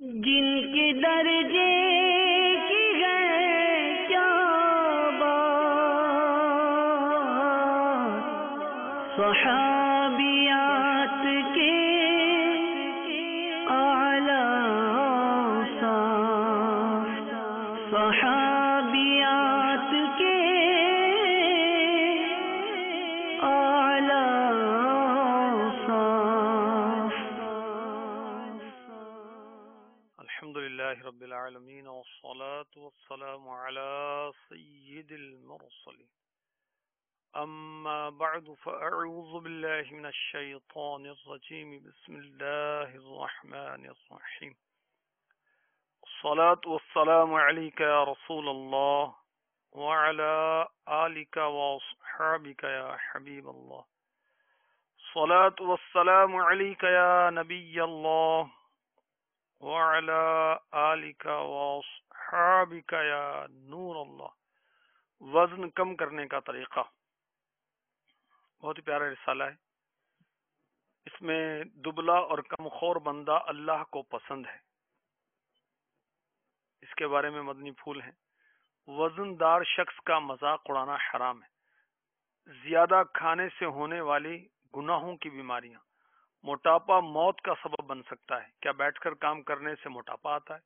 جن کے درجے کی ہے کیا بات، صحابیات کے اعلی اوصاف، صحابیات کے اعلی اوصاف۔ الحمد للہ رب العالمین والصلاة والسلام على سید المرسلین، اما بعد فاعوذ باللہ من الشیطان الرجیم، بسم اللہ الرحمن الرحیم۔ الصلاة والسلام علیک یا رسول اللہ وعلى آلک واصحابک یا حبیب اللہ، الصلاة والسلام علیک یا نبی اللہ وعلى آلک واصحابک یا نور اللہ۔ وزن کم کرنے کا طریقہ بہت ہی پیارا رسالہ ہے۔ اس میں دبلا اور کم خور بندہ اللہ کو پسند ہے، اس کے بارے میں مدنی پھول ہیں۔ وزن دار شخص کا مذاق اڑانا حرام ہے۔ زیادہ کھانے سے ہونے والی گناہوں کی بیماریاں، موٹاپا موت کا سبب بن سکتا ہے۔ کیا بیٹھ کر کام کرنے سے موٹاپا آتا ہے؟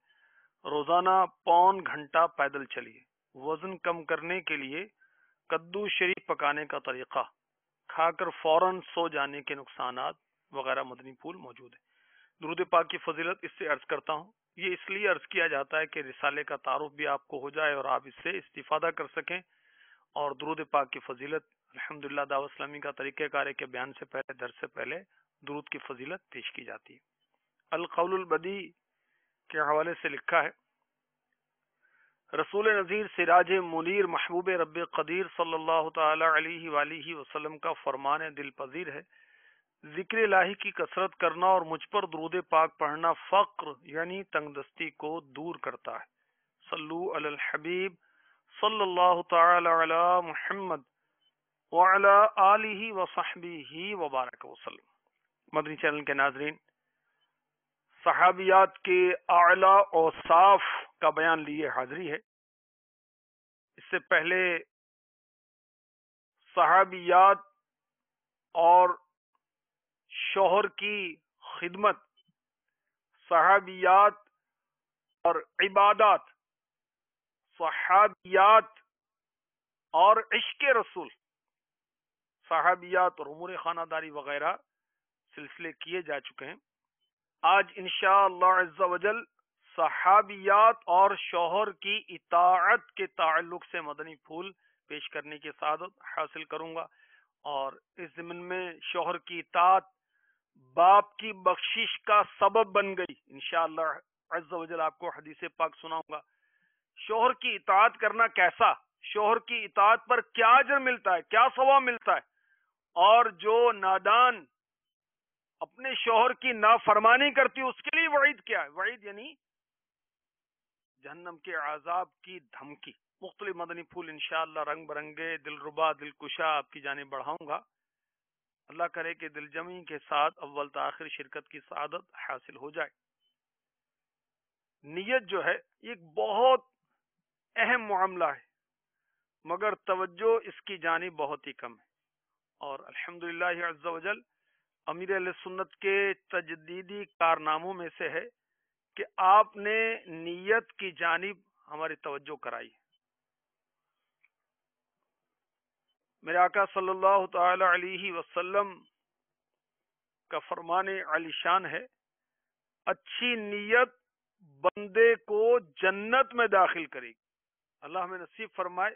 روزانہ پون گھنٹہ پیدل چلیے۔ وزن کم کرنے کے لیے کدو شریف پکانے کا طریقہ، کھا کر فوراً سو جانے کے نقصانات وغیرہ مدنی پھول موجود ہیں۔ درود پاک کی فضیلت اس سے عرض کرتا ہوں، یہ اس لیے عرض کیا جاتا ہے کہ رسالے کا تعارف بھی آپ کو ہو جائے اور آپ اس سے استفادہ کر سکیں، اور درود پاک کی فضیلت الحمدللہ دعوت اسلامی کا طریقہ کار ہے کہ بیان سے پہلے درس سے پہلے درود کی فضیلت پیش کی جاتی ہے۔ القول البدی کے حوالے سے لکھا ہے، رسول نذیر سراج منیر محبوب رب قدیر صلی اللہ تعالی علیہ وآلہ وسلم کا فرمان دل پذیر ہے، ذکر الہی کی کثرت کرنا اور مجھ پر درود پاک پڑھنا فقر یعنی تنگ دستی کو دور کرتا ہے۔ صلو علی الحبیب صلی اللہ تعالی علی محمد وعلی آلہ وصحبہ وبارک وسلم۔ مدنی چینل کے ناظرین، صحابیات کے اعلیٰ اوصاف کا بیان لیے حاضری ہے۔ اس سے پہلے صحابیات اور شوہر کی خدمت، صحابیات اور عبادات، صحابیات اور عشق رسول، صحابیات اور امور خانہ داری وغیرہ سلسلے کیے جا چکے ہیں۔ آج انشاءاللہ عز و جل صحابیات اور شوہر کی اطاعت کے تعلق سے مدنی پھول پیش کرنے کی سعادت حاصل کروں گا، اور اس ضمن میں شوہر کی اطاعت باپ کی بخشش کا سبب بن گئی۔ انشاءاللہ عز و جل آپ کو حدیث پاک سناؤں گا۔ شوہر کی اطاعت کرنا کیسا، شوہر کی اطاعت پر کیا اجر ملتا ہے، کیا ثواب ملتا ہے، اور جو نادان اپنے شوہر کی نافرمانی کرتی اس کے لیے وعید کیا ہے۔ وعید یعنی جہنم کے عذاب کی دھمکی۔ مختلف مدنی پھول انشاءاللہ رنگ برنگے دل ربا دل کشا آپ کی جانب بڑھاؤں گا۔ اللہ کرے کہ دل جمی کے ساتھ اول تاخیر شرکت کی سعادت حاصل ہو جائے۔ نیت جو ہے یہ ایک بہت اہم معاملہ ہے، مگر توجہ اس کی جانب بہت ہی کم ہے، اور الحمدللہ عز و جل امیر اہل سنت کے تجدیدی کارناموں میں سے ہے کہ آپ نے نیت کی جانب ہماری توجہ کرائی ہے۔ میرے آقا صلی اللہ تعالی علیہ وسلم کا فرمان علی شان ہے، اچھی نیت بندے کو جنت میں داخل کرے گی۔ اللہ ہمیں نصیب فرمائے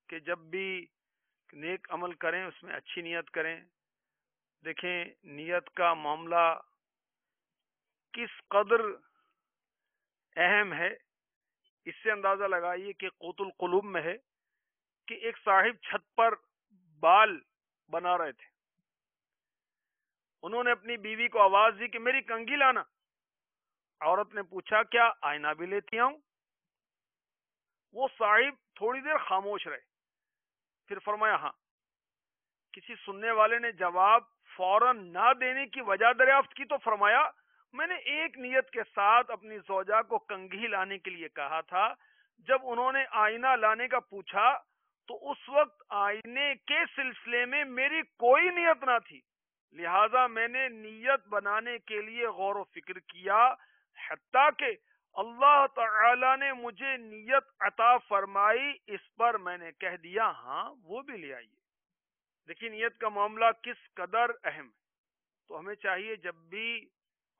کہ جب بھی نیک عمل کریں اس میں اچھی نیت کریں۔ دیکھیں نیت کا معاملہ کس قدر اہم ہے، اس سے اندازہ لگائیے کہ قوت القلوب میں ہے کہ ایک صاحب چھت پر بال بنا رہے تھے، انہوں نے اپنی بیوی کو آواز دی کہ میری کنگھی لانا۔ عورت نے پوچھا کیا آئینہ بھی لیتی آؤں؟ وہ صاحب تھوڑی دیر خاموش رہے، پھر فرمایا ہاں۔ کسی سننے والے نے جواب فوراً نہ دینے کی وجہ دریافت کی تو فرمایا میں نے ایک نیت کے ساتھ اپنی زوجہ کو کنگھی لانے کے لیے کہا تھا. جب انہوں نے آئینہ لانے کا پوچھا تو اس وقت آئینے کے سلسلے میں میری کوئی نیت نہ تھی، لہذا میں نے نیت بنانے کے لیے غور و فکر کیا، حتیٰ کہ اللہ تعالی نے مجھے نیت عطا فرمائی. اس پر میں نے کہہ دیا ہاں وہ بھی لے آئیے. دیکھیے نیت کا معاملہ کس قدر اہم ہے. تو ہمیں چاہیے جب بھی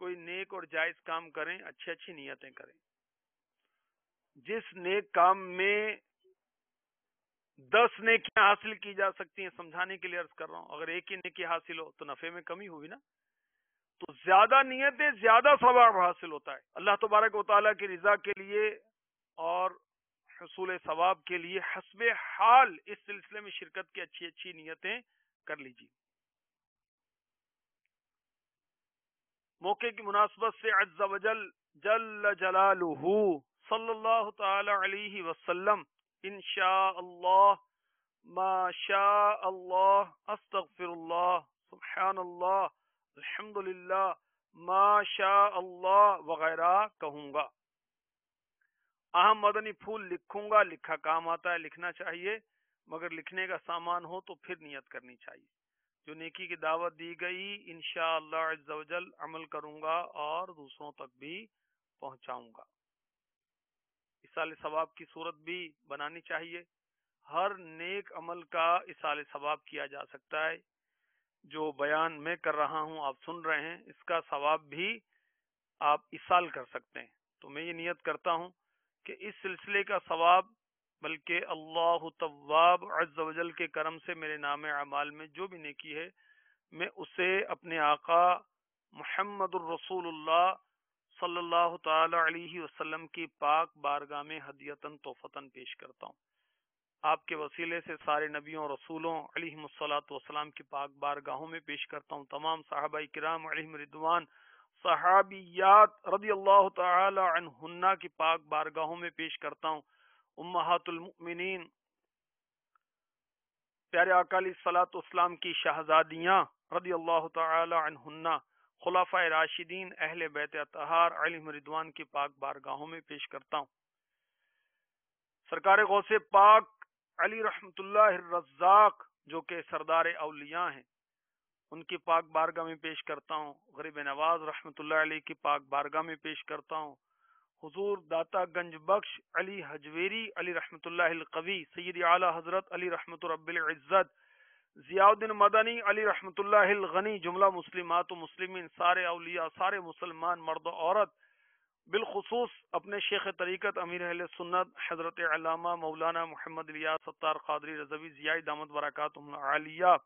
کوئی نیک اور جائز کام کریں اچھی نیتیں کریں. جس نیک کام میں 10 نیکیاں حاصل کی جا سکتی ہیں، سمجھانے کے لیے عرض کر رہا ہوں، اگر ایک ہی نیکی حاصل ہو تو نفع میں کمی ہوئی نا. تو زیادہ نیتیں زیادہ ثواب حاصل ہوتا ہے. اللہ تبارک و تعالیٰ کی رضا کے لیے اور حصول ثواب کے لیے حسب حال اس سلسلے میں شرکت کی اچھی نیتیں کر لیجیے. موقع کی مناسبت سے عز وجل جل جلالہ صلی اللہ تعالی علیہ وسلم انشاء اللہ ما شاء اللہ استغفر اللہ سبحان اللہ الحمدللہ ما شاء اللہ وغیرہ کہوں گا. اہم مدنی پھول لکھوں گا، لکھا کام آتا ہے، لکھنا چاہیے، مگر لکھنے کا سامان ہو تو پھر نیت کرنی چاہیے. جو نیکی کی دعوت دی گئی انشاءاللہ عز و جل عمل کروں گا اور دوسروں تک بھی پہنچاؤں گا. اصال ثواب کی صورت بھی بنانی چاہیے. ہر نیک عمل کا اصال ثواب کیا جا سکتا ہے. جو بیان میں کر رہا ہوں آپ سن رہے ہیں، اس کا ثواب بھی آپ اصال کر سکتے ہیں. تو میں یہ نیت کرتا ہوں کہ اس سلسلے کا ثواب بلکہ اللہ تواب عز و جل کے کرم سے میرے نام اعمال میں جو بھی نیکی ہے میں اسے اپنے آقا محمد الرسول اللہ صلی اللہ تعالی علیہ وسلم کی پاک بارگاہ میں ہدیتاً تحفتاً پیش کرتا ہوں. آپ کے وسیلے سے سارے نبیوں اور رسولوں علیہم الصلاۃ والسلام کی پاک بارگاہوں میں پیش کرتا ہوں. تمام صحابہ کرام علیہم رضوان، صحابیات رضی اللہ تعالی عنہن کی پاک بارگاہوں میں پیش کرتا ہوں. امہات المؤمنین پیارے آقا علیہ الصلوۃ والسلام کی شہزادیاں رضی اللہ تعالی عنہن، خلفائے راشدین اہل بیت اطہار علیہم رضوان کی پاک بارگاہوں میں پیش کرتا ہوں. سرکار غوث پاک علی رحمت اللہ الرزاق جو کہ سردار اولیاء ہیں، ان کی پاک بارگاہ میں پیش کرتا ہوں. غریب نواز رحمت اللہ علیہ کی پاک بارگاہ میں پیش کرتا ہوں. حضور داتا گنج بخش علی حجویری علی رحمت اللہ القوی، سید اعلی حضرت علی رحمت رب العزت، ضیاء الدین مدنی علی رحمت اللہ الغنی، جملہ مسلمات و مسلمین، سارے اولیاء، سارے مسلمان مرد و عورت، بالخصوص اپنے شیخ طریقت امیر اہل سنت حضرت علامہ مولانا محمد الیاس ستار قادری رضوی ضیائی دامت برکاتہم العالیہ،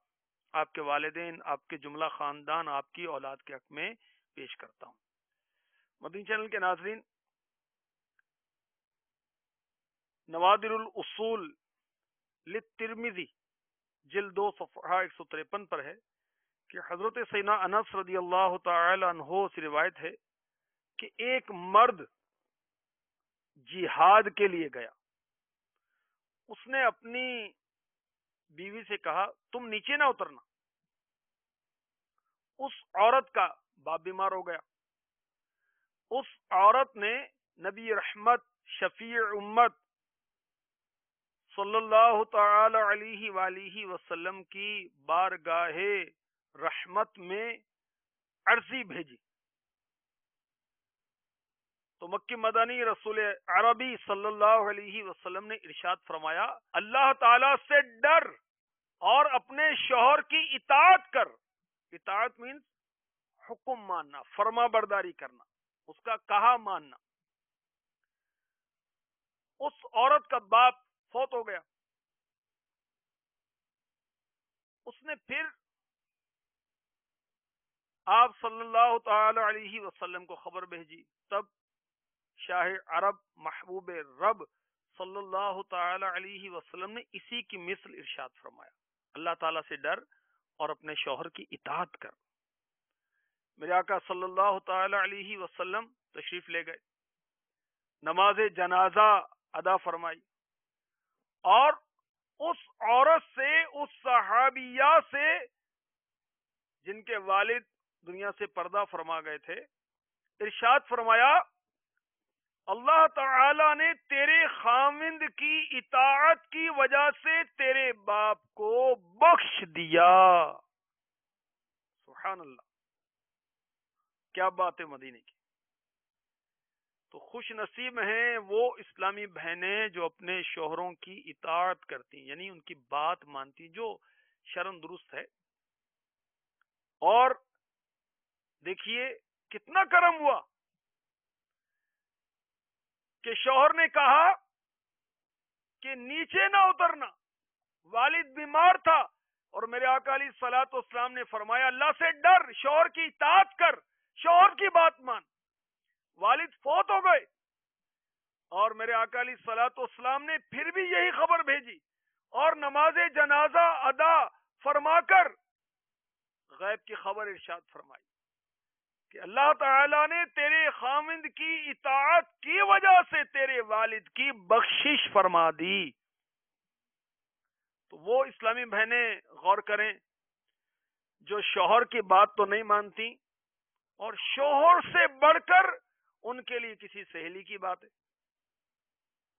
آپ کے والدین، آپ کے جملہ خاندان، آپ کی اولاد کے حق میں پیش کرتا ہوں. مدنی چینل کے ناظرین، نوادر الاصول للترمذی جلد 2 صفحہ 153 پر ہے کہ حضرت سیدنا انس رضی اللہ تعالی عنہ سے روایت ہے کہ ایک مرد جہاد کے لیے گیا. اس نے اپنی بیوی سے کہا تم نیچے نہ اترنا. اس عورت کا باپ بیمار ہو گیا. اس عورت نے نبی رحمت شفیع امت صلی اللہ تعالی علیہ وآلہ وسلم کی بارگاہ رحمت میں عرضی بھیجی. تو مکی مدنی رسول عربی صلی اللہ علیہ وسلم نے ارشاد فرمایا اللہ تعالی سے ڈر اور اپنے شوہر کی اطاعت کر. اطاعت مینز حکم ماننا، فرما برداری کرنا، اس کا کہا ماننا. اس عورت کا باپ فوت ہو گیا. اس نے پھر آپ صلی اللہ تعالی علیہ وسلم کو خبر بھیجی. تب شاہ عرب محبوب رب صلی اللہ تعالی علیہ وسلم نے اسی کی مثل ارشاد فرمایا اللہ تعالیٰ سے ڈر اور اپنے شوہر کی اطاعت کر. میرے آقا صلی اللہ تعالی علیہ وسلم تشریف لے گئے، نماز جنازہ ادا فرمائی، اور اس عورت سے، اس صحابیہ سے جن کے والد دنیا سے پردہ فرما گئے تھے، ارشاد فرمایا اللہ تعالی نے تیرے خاوند کی اطاعت کی وجہ سے تیرے باپ کو بخش دیا. سبحان اللہ، کیا بات ہے مدینے کی. تو خوش نصیب ہیں وہ اسلامی بہنیں جو اپنے شوہروں کی اطاعت کرتی، یعنی ان کی بات مانتی، جو شرم درست ہے. اور دیکھیے کتنا کرم ہوا کہ شوہر نے کہا کہ نیچے نہ اترنا، والد بیمار تھا، اور میرے آقا علیہ الصلوۃ والسلام نے فرمایا اللہ سے ڈر، شوہر کی اطاعت کر، شوہر کی بات مان. والد فوت ہو گئے اور میرے آقا علیہ الصلوۃ والسلام نے پھر بھی یہی خبر بھیجی اور نماز جنازہ ادا فرما کر غیب کی خبر ارشاد فرمائی کہ اللہ تعالی نے تیرے خاوند کی اطاعت کی وجہ سے تیرے والد کی بخشش فرما دی. تو وہ اسلامی بہنیں غور کریں جو شوہر کی بات تو نہیں مانتی، اور شوہر سے بڑھ کر ان کے لیے کسی سہیلی کی بات ہے،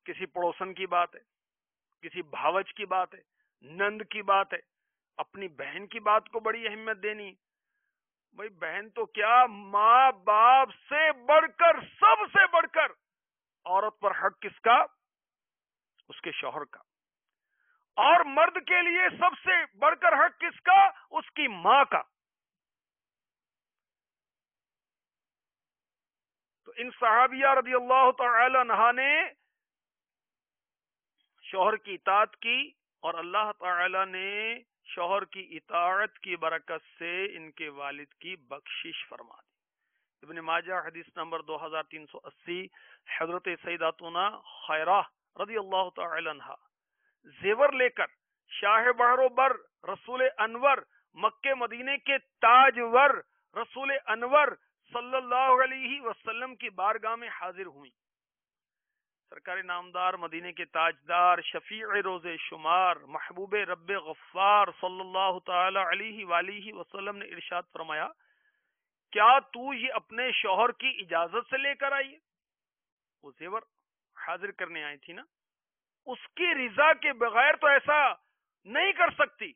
کسی پڑوسن کی بات ہے، کسی بھاوج کی بات ہے، نند کی بات ہے، اپنی بہن کی بات کو بڑی اہمیت دینی. بھائی بہن تو کیا، ماں باپ سے بڑھ کر، سب سے بڑھ کر عورت پر حق کس کا؟ اس کے شوہر کا. اور مرد کے لیے سب سے بڑھ کر حق کس کا؟ اس کی ماں کا. تو ان صحابیہ رضی اللہ تعالی عنہا نے شوہر کی اطاعت کی، اور اللہ تعالی نے شوہر کی اطاعت کی برکت سے ان کے والد کی بخشش فرما دی. ابن ماجہ حدیث نمبر 2380، حضرت سیداتنا خیرہ رضی اللہ تعالی عنہا زیور لے کر شاہ بحر و بر رسول انور، مکے مدینے کے تاجور رسول انور صلی اللہ علیہ وسلم کی بارگاہ میں حاضر ہوئیں. سرکار نامدار، مدینے کے تاجدار، شفیع روز شمار، محبوب رب غفار صلی اللہ تعالی علیہ وآلہ وسلم نے ارشاد فرمایا کیا تو یہ اپنے شوہر کی اجازت سے لے کر آئی ہے؟ وہ زیور حاضر کرنے آئی تھی نا، اس کی رضا کے بغیر تو ایسا نہیں کر سکتی.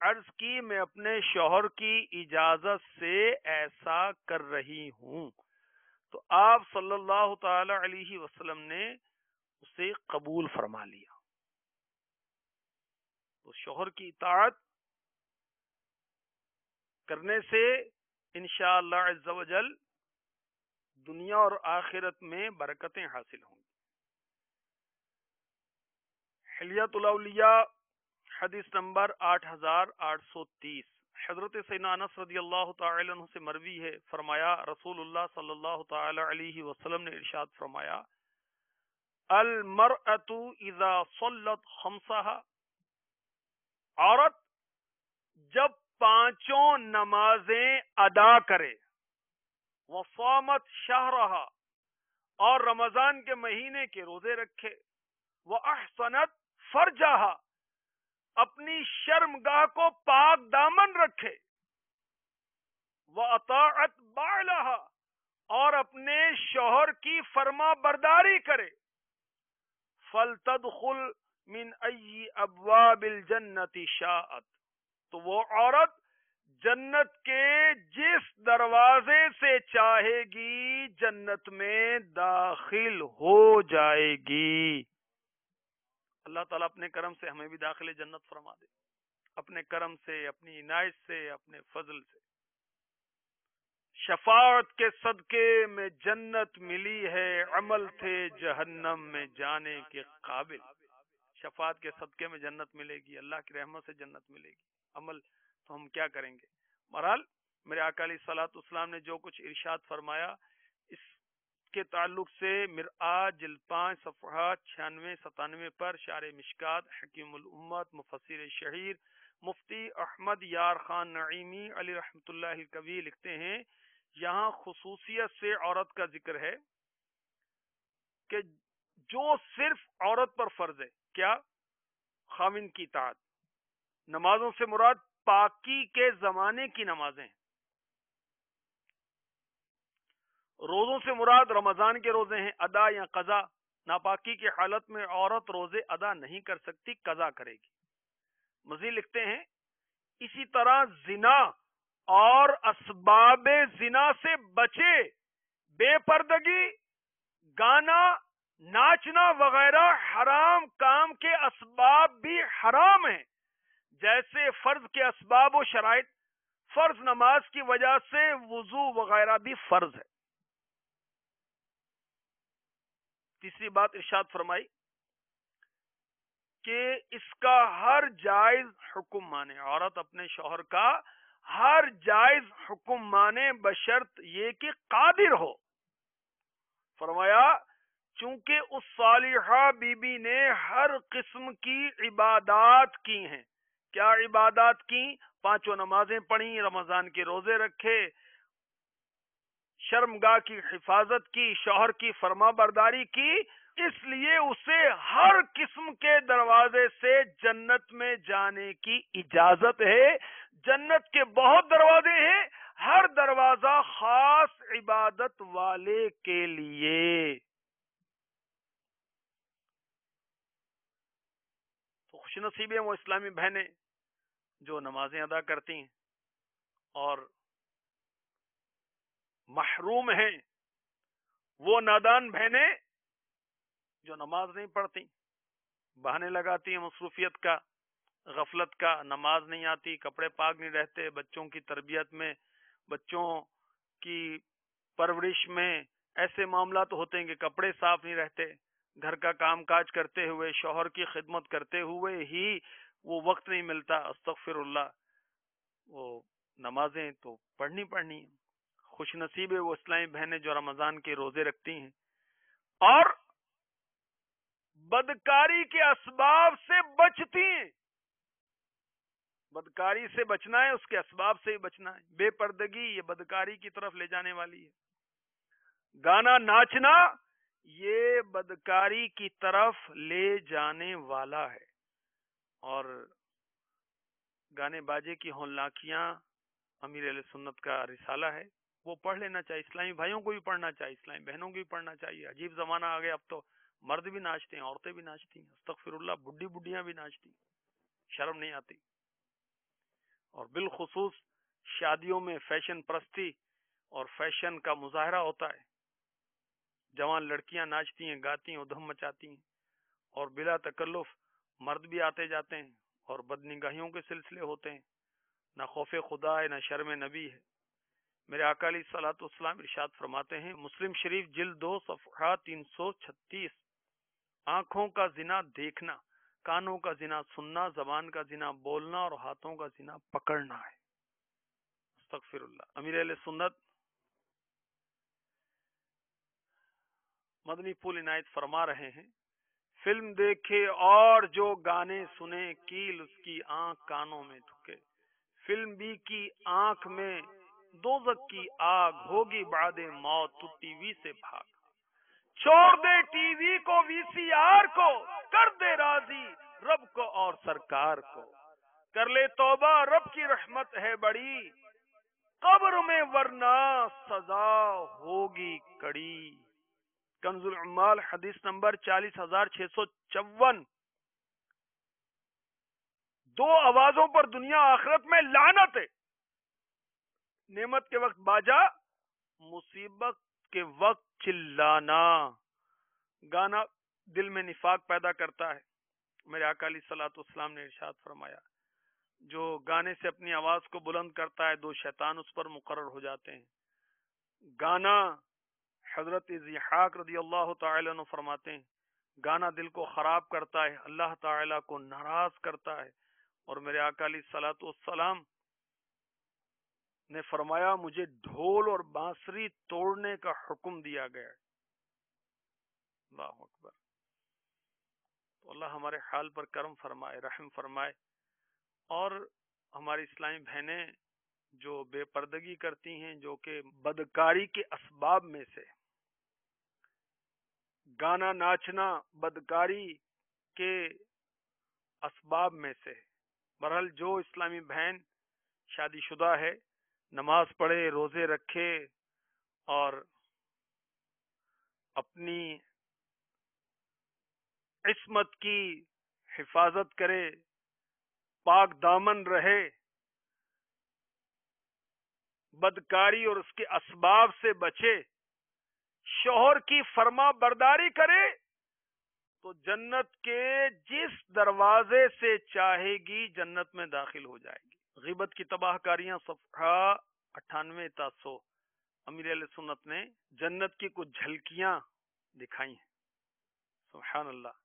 عرض کی میں اپنے شوہر کی اجازت سے ایسا کر رہی ہوں. تو آپ صلی اللہ تعالی علیہ وسلم نے اسے قبول فرما لیا. تو شوہر کی اطاعت کرنے سے انشاءاللہ عز و جل دنیا اور آخرت میں برکتیں حاصل ہوں گی. حلیۃ الاولیاء حدیث نمبر 8830، حضرت سیدنا انس رضی اللہ تعالی عنہ سے مروی ہے، فرمایا رسول اللہ صلی اللہ تعالی علیہ وسلم نے ارشاد فرمایا المرأة اذا صلت خمسها، عورت جب پانچوں نمازیں ادا کرے، وصامت شہرہا، اور رمضان کے مہینے کے روزے رکھے، واحسنت فرجہا، اپنی شرمگاہ کو پاک دامن رکھے، وَأَطَاعَتْ بَعْلَهَا، اور اپنے شوہر کی فرما برداری کرے، فَلْتَدْخُلْ مِنْ أَيِّ أَبْوَابِ الْجَنَّةِ شَاءَتْ، تو وہ عورت جنت کے جس دروازے سے چاہے گی جنت میں داخل ہو جائے گی. اللہ تعالیٰ اپنے کرم سے ہمیں بھی داخل جنت فرما دے، اپنے کرم سے، اپنی عنایت سے، اپنے فضل سے. شفاعت کے صدقے میں جنت ملی ہے، عمل تھے جہنم میں جانے کے قابل. شفاعت کے صدقے میں جنت ملے گی، اللہ کی رحمت سے جنت ملے گی. عمل تو ہم کیا کریں گے. بہرحال میرے آقا علیہ الصلوۃ والسلام نے جو کچھ ارشاد فرمایا اس کے تعلق سے مرآت جلد 5 صفحہ 96-97 پر شارح مشکات حکیم الامت مفسر شہیر مفتی احمد یار خان نعیمی علی رحمت اللہ الکوی لکھتے ہیں یہاں خصوصیت سے عورت کا ذکر ہے کہ جو صرف عورت پر فرض ہے، کیا؟ خاوند کی اطاعت. نمازوں سے مراد پاکی کے زمانے کی نمازیں، روزوں سے مراد رمضان کے روزے ہیں، ادا یا قضا۔ ناپاکی کی حالت میں عورت روزے ادا نہیں کر سکتی، قضا کرے گی۔ مزید لکھتے ہیں اسی طرح زنا اور اسباب زنا سے بچے، بے پردگی، گانا، ناچنا وغیرہ حرام کام کے اسباب بھی حرام ہیں، جیسے فرض کے اسباب و شرائط، فرض نماز کی وجہ سے وضو وغیرہ بھی فرض ہے۔ تیسری بات ارشاد فرمائی کہ اس کا ہر جائز حکم مانے، عورت اپنے شوہر کا ہر جائز حکم مانے بشرط یہ کہ قادر ہو۔ فرمایا چونکہ اس صالحہ بی بی نے ہر قسم کی عبادات کی ہیں۔ کیا عبادات کی؟ 5 نمازیں پڑھی، رمضان کے روزے رکھے، شرمگاہ کی حفاظت کی، شوہر کی فرما برداری کی، اس لیے اسے ہر قسم کے دروازے سے جنت میں جانے کی اجازت ہے۔ جنت کے بہت دروازے ہیں، ہر دروازہ خاص عبادت والے کے لیے۔ تو خوش نصیب ہیں وہ اسلامی بہنیں جو نمازیں ادا کرتی ہیں، اور محروم ہیں وہ نادان بہنیں جو نماز نہیں پڑھتی، بہانے لگاتی ہیں مصروفیت کا، غفلت کا، نماز نہیں آتی، کپڑے پاک نہیں رہتے، بچوں کی تربیت میں، بچوں کی پرورش میں ایسے معاملات ہوتے ہیں کہ کپڑے صاف نہیں رہتے، گھر کا کام کاج کرتے ہوئے، شوہر کی خدمت کرتے ہوئے ہی وہ وقت نہیں ملتا۔ استغفر اللہ، وہ نمازیں تو پڑھنی ہیں۔ خوش نصیب ہے وہ اسلامی بہنیں جو رمضان کے روزے رکھتی ہیں اور بدکاری کے اسباب سے بچتی ہیں۔ بدکاری سے بچنا ہے، اس کے اسباب سے ہی بچنا ہے۔ بے پردگی یہ بدکاری کی طرف لے جانے والی ہے، گانا ناچنا یہ بدکاری کی طرف لے جانے والا ہے، اور گانے باجے کی ہولناکیاں امیر اہل سنت کا رسالہ ہے، وہ پڑھ لینا چاہیے، اسلامی بھائیوں کو بھی پڑھنا چاہیے، اسلامی بہنوں کو بھی پڑھنا چاہیے۔ عجیب زمانہ آ گیا، اب تو مرد بھی ناچتے ہیں، عورتیں بھی ناچتی ہیں، استغفر اللہ، بڈھیاں بھی ناچتی ہیں، شرم نہیں آتی۔ اور بالخصوص شادیوں میں فیشن پرستی اور فیشن کا مظاہرہ ہوتا ہے، جوان لڑکیاں ناچتی ہیں، گاتی ہیں، ادھم مچاتی ہیں، اور بلا تکلف مرد بھی آتے جاتے ہیں، اور بدنگاہیوں کے سلسلے ہوتے ہیں، نہ خوف خدا ہے نہ شرم نبی ہے۔ میرے آقا علیہ الصلوۃ والسلام ارشاد فرماتے ہیں، مسلم شریف جلد 2 صفحہ 336، آنکھوں کا زنا دیکھنا، کانوں کا زنا سننا، زبان کا زنا بولنا، اور ہاتھوں کا زنا پکڑنا ہے۔ استغفر اللہ۔ امیر اہل سنت مدنی پھول عنایت فرما رہے ہیں، فلم دیکھے اور جو گانے سنے، کیل اس کی آنکھ کانوں میں ٹھکے، فلم بھی کی آنکھ میں دوزخ کی آگ ہوگی بعد موت، تو ٹی وی سے بھاگ، چھوڑ دے ٹی وی کو، وی سی آر کو، کر دے راضی رب کو اور سرکار کو، کر لے توبہ رب کی رحمت ہے بڑی، قبر میں ورنہ سزا ہوگی کڑی۔ کنز العمال حدیث نمبر 40,654۔ 2 آوازوں پر دنیا آخرت میں لعنت ہے، نعمت کے وقت باجا، مصیبت کے وقت چلانا۔ گانا دل میں نفاق پیدا کرتا ہے۔ میرے آقا علیہ الصلوۃ والسلام نے ارشاد فرمایا، جو گانے سے اپنی آواز کو بلند کرتا ہے 2 شیطان اس پر مقرر ہو جاتے ہیں۔ گانا، حضرت ضحاک رضی اللہ تعالی عنہ فرماتے ہیں، گانا دل کو خراب کرتا ہے، اللہ تعالی کو ناراض کرتا ہے، اور میرے آقا علیہ الصلوۃ والسلام نے فرمایا، مجھے ڈھول اور بانسری توڑنے کا حکم دیا گیا ہے۔ اللہ اکبر۔ تو اللہ ہمارے حال پر کرم فرمائے، رحم فرمائے، اور ہماری اسلامی بہنیں جو بے پردگی کرتی ہیں، جو کہ بدکاری کے اسباب میں سے، گانا ناچنا بدکاری کے اسباب میں سے، بہرحال جو اسلامی بہن شادی شدہ ہے، نماز پڑھے، روزے رکھے، اور اپنی عصمت کی حفاظت کرے، پاک دامن رہے، بدکاری اور اس کے اسباب سے بچے، شوہر کی فرما برداری کرے، تو جنت کے جس دروازے سے چاہے گی جنت میں داخل ہو جائے گی۔ غیبت کی تباہ کاریاں، صفحہ 98 تا 100۔ امیر اہل سنت نے جنت کی کچھ جھلکیاں دکھائی ہیں، سبحان اللہ۔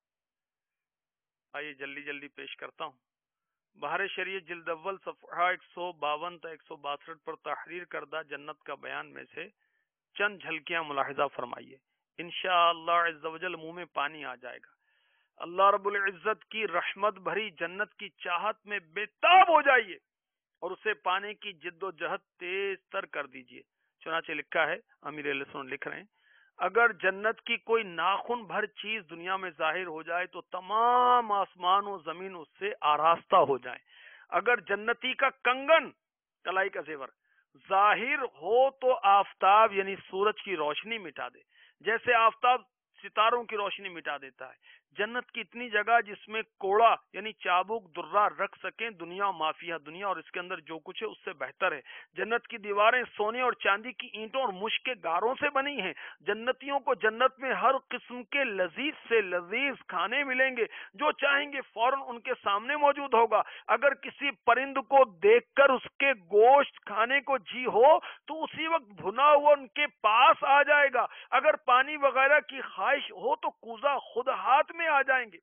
آئیے جلدی جلدی پیش کرتا ہوں۔ بہار شریعت جلد اول صفحہ 152 تا 162 پر تحریر کردہ جنت کا بیان میں سے چند جھلکیاں ملاحظہ فرمائیے۔ انشاءاللہ عز و جل منہ میں پانی آ جائے گا۔ اللہ رب العزت کی رحمت بھری جنت کی چاہت میں بے تاب ہو جائیے اور اسے پانے کی جد و جہد تیز تر کر دیجیے۔ چنانچہ لکھا ہے، امیر اہل سنت لکھ رہے ہیں، اگر جنت کی کوئی ناخن بھر چیز دنیا میں ظاہر ہو جائے تو تمام آسمان و زمین اس سے آراستہ ہو جائیں۔ اگر جنتی کا کنگن، کلائی کا زیور، ظاہر ہو تو آفتاب یعنی سورج کی روشنی مٹا دے، جیسے آفتاب ستاروں کی روشنی مٹا دیتا ہے۔ جنت کی اتنی جگہ جس میں کوڑا یعنی چابک درہ رکھ سکیں، دنیا مافیہ دنیا اور اس کے اندر جو کچھ ہے اس سے بہتر ہے۔ جنت کی دیواریں سونے اور چاندی کی اینٹوں اور مشک کے گاروں سے بنی ہیں۔ جنتیوں کو جنت میں ہر قسم کے لذیذ سے لذیذ کھانے ملیں گے، جو چاہیں گے فوراً ان کے سامنے موجود ہوگا۔ اگر کسی پرند کو دیکھ کر اس کے گوشت کھانے کو جی ہو تو اسی وقت بھنا ہوا ان کے پاس آ جائے گا۔ اگر پانی وغیرہ کی خواہش ہو تو کوزہ خود ہاتھ میں آ جائیں گے۔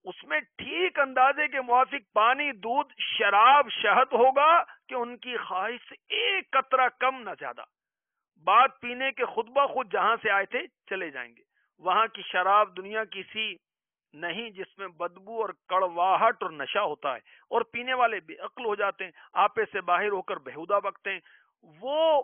اس میں ٹھیک اندازے کے موافق پانی، دودھ، شراب، شہد ہوگا کہ ان کی خواہش سے ایک قطرہ کم نہ زیادہ۔ بات پینے کے خود بخود جہاں سے آئے تھے چلے جائیں گے۔ وہاں کی شراب دنیا کی سی نہیں جس میں بدبو اور کڑواہٹ اور نشہ ہوتا ہے اور پینے والے بے عقل ہو جاتے ہیں، آپے سے باہر ہو کر بےہودہ بکتے ہیں۔ وہ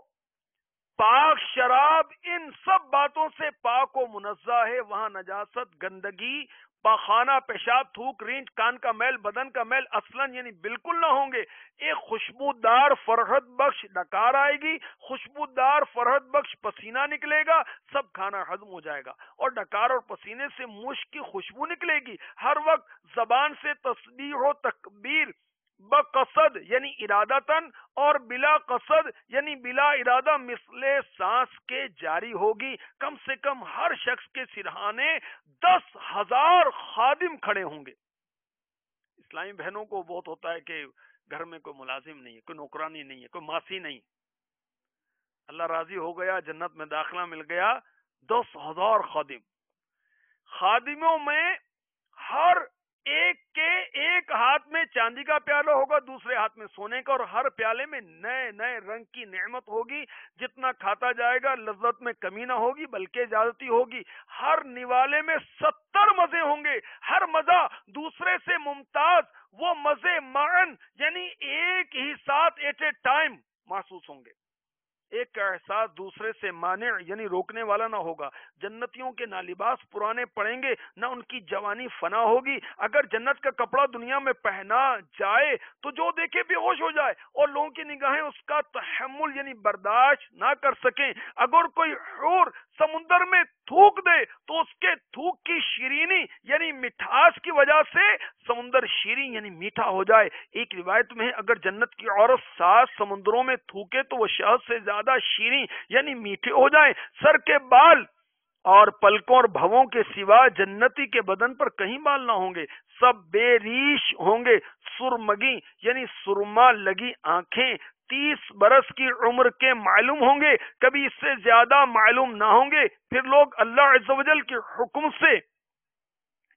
پاک شراب ان سب باتوں سے پاک و منزہ ہے۔ وہاں نجاست، گندگی، پاخانہ، پیشاب، تھوک، رینچ، کان کا میل، بدن کا میل اصلاً یعنی بالکل نہ ہوں گے۔ ایک خوشبودار فرحت بخش ڈکار آئے گی، خوشبودار فرحت بخش پسینہ نکلے گا، سب کھانا ہضم ہو جائے گا اور ڈکار اور پسینے سے مشک کی خوشبو نکلے گی۔ ہر وقت زبان سے تسبیح و تکبیر بقصد یعنی ارادتاً اور بلا قصد یعنی بلا ارادہ مثل سانس کے جاری ہوگی۔ کم سے کم ہر شخص کے سرہانے 10,000 خادم کھڑے ہوں گے۔ اسلامی بہنوں کو بہت ہوتا ہے کہ گھر میں کوئی ملازم نہیں ہے، کوئی نوکرانی نہیں ہے، کوئی ماسی نہیں۔ اللہ راضی ہو گیا، جنت میں داخلہ مل گیا، 10,000 خادم۔ خادموں میں ہر ایک کے ایک ہاتھ میں چاندی کا پیالہ ہوگا، دوسرے ہاتھ میں سونے کا، اور ہر پیالے میں نئے نئے رنگ کی نعمت ہوگی۔ جتنا کھاتا جائے گا لذت میں کمی نہ ہوگی بلکہ زیادتی ہوگی۔ ہر نوالے میں 70 مزے ہوں گے، ہر مزہ دوسرے سے ممتاز۔ وہ مزے معاً یعنی ایک ہی ساتھ ایٹ اے ٹائم محسوس ہوں گے۔ ایک کا احساس دوسرے سے مانع یعنی روکنے والا نہ ہوگا۔ جنتیوں کے نہ لباس پرانے پڑیں گے، نہ ان کی جوانی فنا ہوگی۔ اگر جنت کا کپڑا دنیا میں پہنا جائے تو جو دیکھے بے ہوش ہو جائے اور لوگوں کی نگاہیں اس کا تحمل یعنی برداشت نہ کر سکیں۔ اگر کوئی حور سمندر میں تھوک دے تو اس کے تھوک کی شیرینی یعنی مٹھاس کی وجہ سے سمندر شیرین یعنی میٹھا ہو جائے۔ ایک روایت میں ہے اگر جنت کی عورت 7 سمندروں میں تھوکے تو وہ شہد سے زیادہ شیرین یعنی میٹھے ہو جائیں۔ سر کے بال اور پلکوں اور بھووں کے سوا جنتی کے بدن پر کہیں بال نہ ہوں گے، سب بے ریش ہوں گے۔ سرمگی یعنی سرما لگی آنکھیں 30 برس کی عمر کے معلوم ہوں گے، کبھی اس سے زیادہ معلوم نہ ہوں گے۔ پھر لوگ اللہ عز و جل کے حکم سے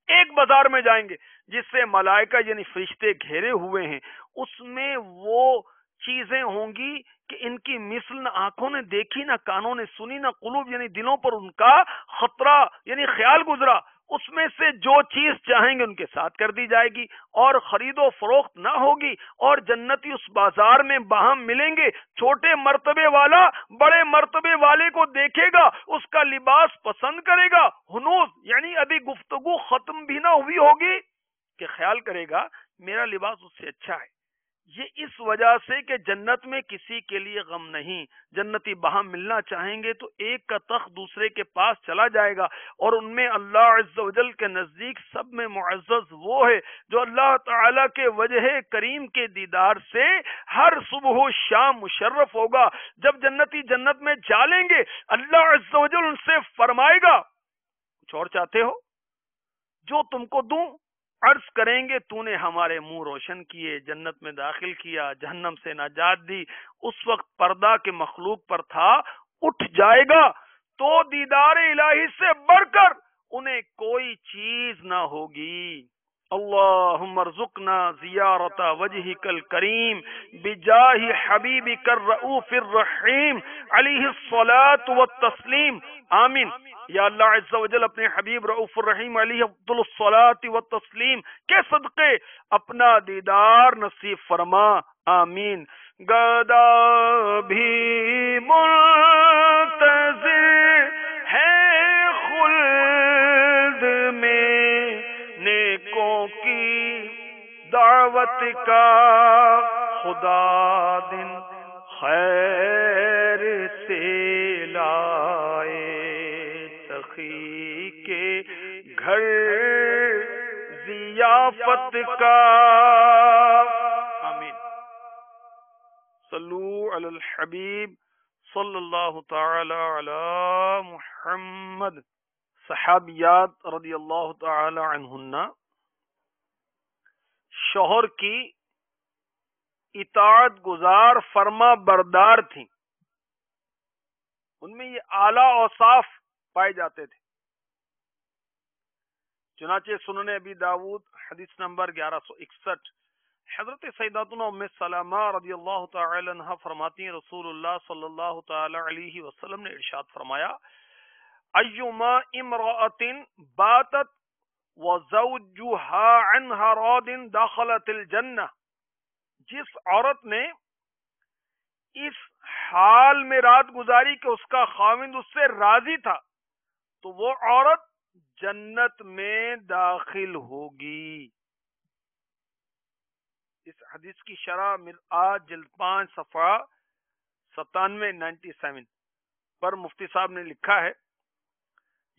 ایک بازار میں جائیں گے جس سے ملائکہ یعنی فرشتے گھیرے ہوئے ہیں۔ اس میں وہ چیزیں ہوں گی کہ ان کی مثل نہ آنکھوں نے دیکھی، نہ کانوں نے سنی، نہ قلوب یعنی دلوں پر ان کا خطرہ یعنی خیال گزرا۔ اس میں سے جو چیز چاہیں گے ان کے ساتھ کر دی جائے گی اور خرید و فروخت نہ ہوگی، اور جنتی اس بازار میں باہم ملیں گے۔ چھوٹے مرتبے والا بڑے مرتبے والے کو دیکھے گا، اس کا لباس پسند کرے گا۔ ہنوز یعنی ابھی گفتگو ختم بھی نہ ہوئی ہوگی کہ خیال کرے گا میرا لباس اس سے اچھا ہے، یہ اس وجہ سے کہ جنت میں کسی کے لیے غم نہیں. جنتی باہم ملنا چاہیں گے تو ایک کا تخت دوسرے کے پاس چلا جائے گا، اور ان میں اللہ عز و جل کے نزدیک سب میں معزز وہ ہے جو اللہ تعالی کے وجہ کریم کے دیدار سے ہر صبح و شام مشرف ہوگا. جب جنتی جنت میں جالیں گے، اللہ عز و جل ان سے فرمائے گا کچھ اور چاہتے ہو جو تم کو دوں؟ عرض کریں گے تو نے ہمارے منہ روشن کیے، جنت میں داخل کیا، جہنم سے نجات دی. اس وقت پردہ کے مخلوق پر تھا، اٹھ جائے گا تو دیدار الہی سے بڑھ کر انہیں کوئی چیز نہ ہوگی. اللہم ارزقنا زیارت وجہک الکریم بجاہ حبیبک الرؤوف الرحیم علیہ الصلاۃ والتسلیم. آمین. یا اللہ عز و جل اپنے حبیب رؤوف الرحیم علیہ افضل الصلاۃ والتسلیم کے صدقے اپنا دیدار نصیب فرما. آمین. گدا بھی منتظر ہے خلد میں نیکوں کی دعوت کا، خدا دن خیر سے لائے سخی کے گھر ضیافت کا. آمین. صلو علی الحبیب صلی اللہ تعالی علی محمد. صحابیات رضی اللہ تعالی عنہن شوہر کی اطاعت گزار فرما بردار تھیں. ان میں یہ اعلیٰ اوصاف پائے جاتے تھے. چنانچہ سنن ابی داود حدیث نمبر 1161 حضرت سیداتنا ام سلمہ رضی اللہ تعالی عنہ فرماتی ہیں رسول اللہ صلی اللہ تعالی علیہ وسلم نے ارشاد فرمایا ایما امرأۃ باتت وزوجها عنها راض دخلت الجنہ. جس عورت نے اس حال میں رات گزاری کہ اس کا خاوند اس سے راضی تھا تو وہ عورت جنت میں داخل ہوگی. اس حدیث کی شرح مرآت جلد 5 صفحہ 97 پر مفتی صاحب نے لکھا ہے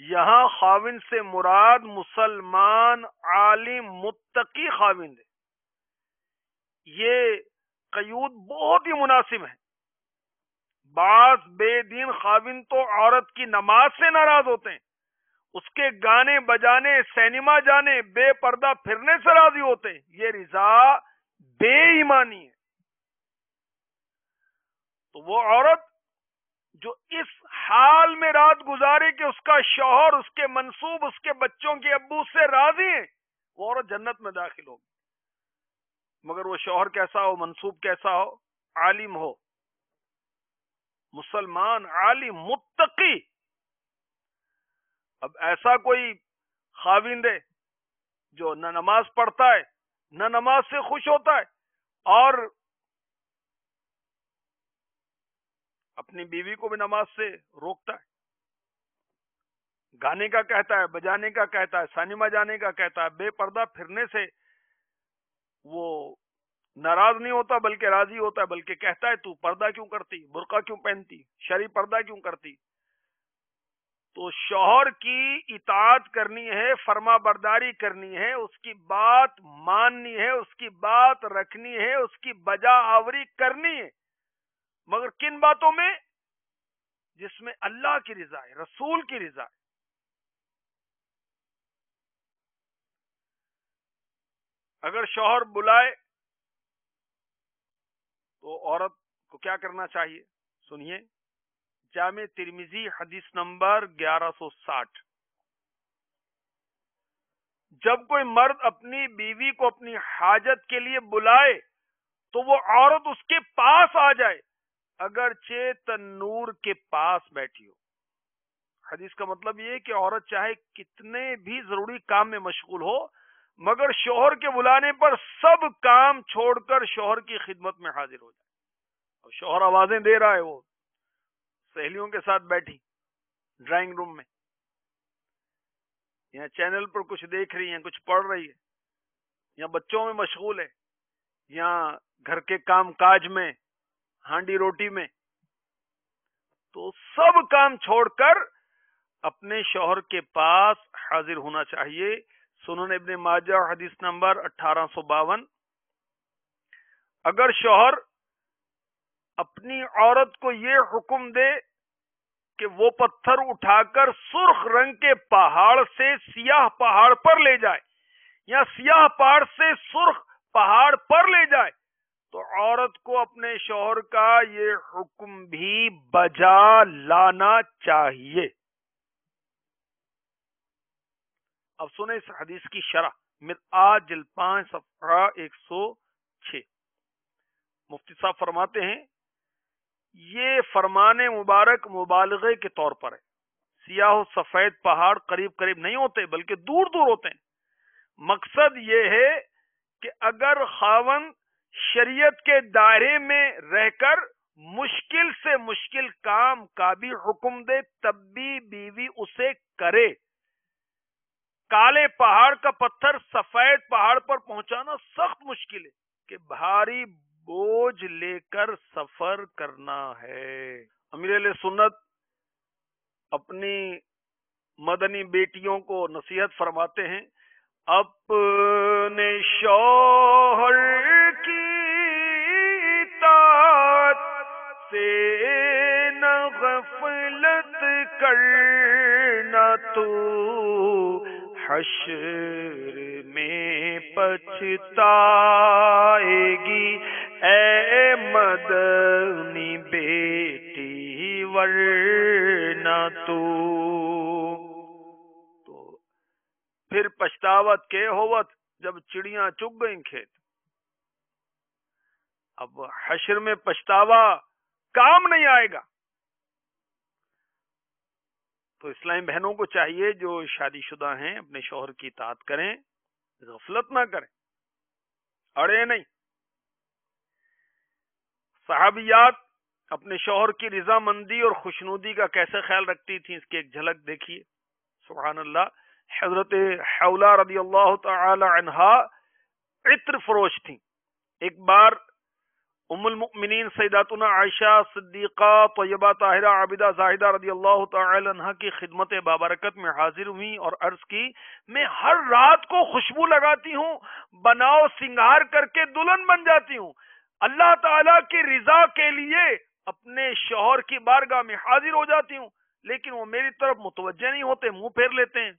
یہاں خاوند سے مراد مسلمان عالم متقی خاوند ہے. یہ قیود بہت ہی مناسب ہے. بعض بے دین خاوند تو عورت کی نماز سے ناراض ہوتے ہیں، اس کے گانے بجانے سینما جانے بے پردہ پھرنے سے راضی ہوتے ہیں. یہ رضا بے ایمانی ہے. تو وہ عورت جو اس حال میں رات گزارے کہ اس کا شوہر اس کے منسوب اس کے بچوں کے ابو سے راضی ہیں، وہ عورت جنت میں داخل ہوگی. مگر وہ شوہر کیسا ہو، منسوب کیسا ہو؟ عالم ہو، مسلمان عالم متقی. اب ایسا کوئی خاوند ہے جو نہ نماز پڑھتا ہے نہ نماز سے خوش ہوتا ہے اور اپنی بیوی کو بھی نماز سے روکتا ہے، گانے کا کہتا ہے، بجانے کا کہتا ہے، سینما جانے کا کہتا ہے، بے پردہ پھرنے سے وہ ناراض نہیں ہوتا بلکہ راضی ہوتا ہے، بلکہ کہتا ہے تو پردہ کیوں کرتی، برقع کیوں پہنتی، شرعی پردہ کیوں کرتی. تو شوہر کی اطاعت کرنی ہے، فرما برداری کرنی ہے، اس کی بات ماننی ہے، اس کی بات رکھنی ہے، اس کی بجا آوری کرنی ہے. مگر کن باتوں میں؟ جس میں اللہ کی رضا ہے، رسول کی رضا ہے. اگر شوہر بلائے تو عورت کو کیا کرنا چاہیے؟ سنیے، جامع ترمذی حدیث نمبر 1160. جب کوئی مرد اپنی بیوی کو اپنی حاجت کے لیے بلائے تو وہ عورت اس کے پاس آ جائے اگرچہ تنور کے پاس بیٹھی ہو. حدیث کا مطلب یہ ہے کہ عورت چاہے کتنے بھی ضروری کام میں مشغول ہو مگر شوہر کے بلانے پر سب کام چھوڑ کر شوہر کی خدمت میں حاضر ہو جائے. اور شوہر آوازیں دے رہا ہے، وہ سہیلیوں کے ساتھ بیٹھی ڈرائنگ روم میں یا چینل پر کچھ دیکھ رہی ہیں، کچھ پڑھ رہی ہے یا بچوں میں مشغول ہے یا گھر کے کام کاج میں، ہانڈی روٹی میں، تو سب کام چھوڑ کر اپنے شوہر کے پاس حاضر ہونا چاہیے۔ سنن ابن ماجہ حدیث نمبر 1852۔ اگر شوہر اپنی عورت کو یہ حکم دے کہ وہ پتھر اٹھا کر سرخ رنگ کے پہاڑ سے سیاہ پہاڑ پر لے جائے یا سیاہ پہاڑ سے سرخ پہاڑ پر لے جائے، تو عورت کو اپنے شوہر کا یہ حکم بھی بجا لانا چاہیے۔ اب سنیں اس حدیث کی شرح، مرآت جلد 5 صفحہ 106۔ مفتی صاحب فرماتے ہیں یہ فرمان مبارک مبالغے کے طور پر ہے۔ سیاہ و سفید پہاڑ قریب قریب نہیں ہوتے بلکہ دور دور ہوتے ہیں۔ مقصد یہ ہے کہ اگر خاوند شریعت کے دائرے میں رہ کر مشکل سے مشکل کام کا بھی حکم دے تب بھی بیوی اسے کرے۔ کالے پہاڑ کا پتھر سفید پہاڑ پر پہنچانا سخت مشکل ہے کہ بھاری بوجھ لے کر سفر کرنا ہے۔ امیر اہل سنت اپنی مدنی بیٹیوں کو نصیحت فرماتے ہیں، اپنے شوہر کی اطاعت سے نہ غفلت کرنا، تو حشر میں پچھتائے گی اے مدنی بیٹی ورنہ تو پھر پچھتاوت کے ہوت جب چڑیاں چگ گئیں کھیت۔ اب حشر میں پچھتاوا کام نہیں آئے گا۔ تو اسلامی بہنوں کو چاہیے جو شادی شدہ ہیں اپنے شوہر کی اطاعت کریں، غفلت نہ کریں، اڑے نہیں۔ صحابیات اپنے شوہر کی رضامندی اور خوشنودی کا کیسے خیال رکھتی تھیں، اس کی ایک جھلک دیکھیے۔ سبحان اللہ، حضرت حولہ رضی اللہ تعالی عنہا عطر فروش تھیں۔ ایک بار ام المؤمنین سیداتنا عائشہ صدیقہ طیبہ طاہرہ عابدہ زاہدہ رضی اللہ تعالی عنہا کی خدمت بابرکت میں حاضر ہوئی اور عرض کی، میں ہر رات کو خوشبو لگاتی ہوں، بناؤ سنگار کر کے دلہن بن جاتی ہوں، اللہ تعالی کی رضا کے لیے اپنے شوہر کی بارگاہ میں حاضر ہو جاتی ہوں، لیکن وہ میری طرف متوجہ نہیں ہوتے، منہ پھیر لیتے ہیں۔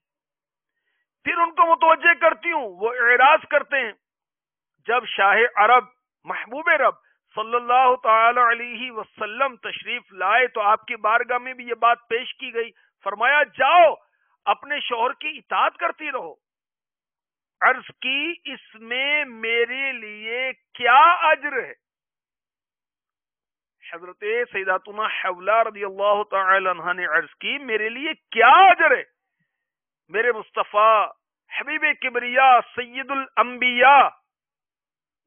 پھر ان کو متوجہ کرتی ہوں، وہ اعراض کرتے ہیں۔ جب شاہ عرب محبوب رب صلی اللہ تعالی علیہ وسلم تشریف لائے تو آپ کی بارگاہ میں بھی یہ بات پیش کی گئی، فرمایا جاؤ اپنے شوہر کی اطاعت کرتی رہو۔ عرض کی اس میں میرے لیے کیا اجر ہے؟ حضرت سیداتنا حولہ رضی اللہ تعالی عنہ نے عرض کی، میرے لیے کیا اجر ہے؟ میرے مصطفیٰ حبیب کبریا سید الانبیاء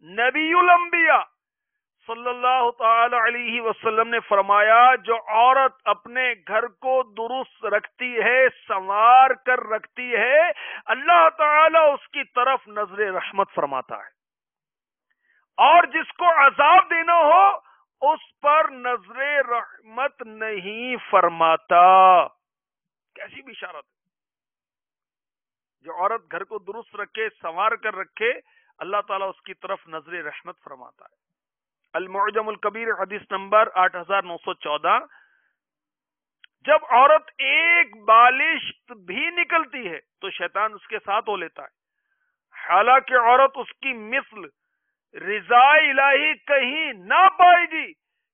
نبی الانبیاء صلی اللہ تعالی علیہ وسلم نے فرمایا، جو عورت اپنے گھر کو درست رکھتی ہے، سنوار کر رکھتی ہے، اللہ تعالی اس کی طرف نظر رحمت فرماتا ہے، اور جس کو عذاب دینا ہو اس پر نظر رحمت نہیں فرماتا۔ کیسی بشارت ہے! جو عورت گھر کو درست رکھے، سنوار کر رکھے، اللہ تعالیٰ اس کی طرف نظر رحمت فرماتا ہے۔ المعجم الکبیر حدیث نمبر 8914۔ جب عورت ایک بالشت بھی نکلتی ہے تو شیطان اس کے ساتھ ہو لیتا ہے، حالانکہ عورت اس کی مثل رضا الہی کہیں نہ پائے گی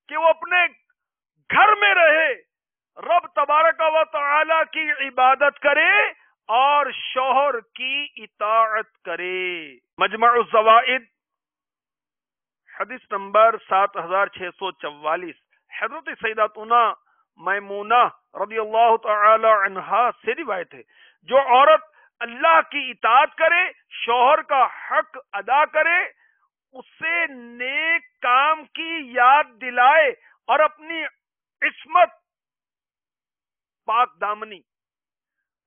کہ وہ اپنے گھر میں رہے، رب تبارک و تعالی کی عبادت کرے اور شوہر کی اطاعت کرے۔ مجمع الزوائد حدیث نمبر 7644۔ حضرت سیداتنا میمونہ رضی اللہ تعالی عنہا سے روایت ہے، جو عورت اللہ کی اطاعت کرے، شوہر کا حق ادا کرے، اسے نیک کام کی یاد دلائے اور اپنی عصمت، پاک دامنی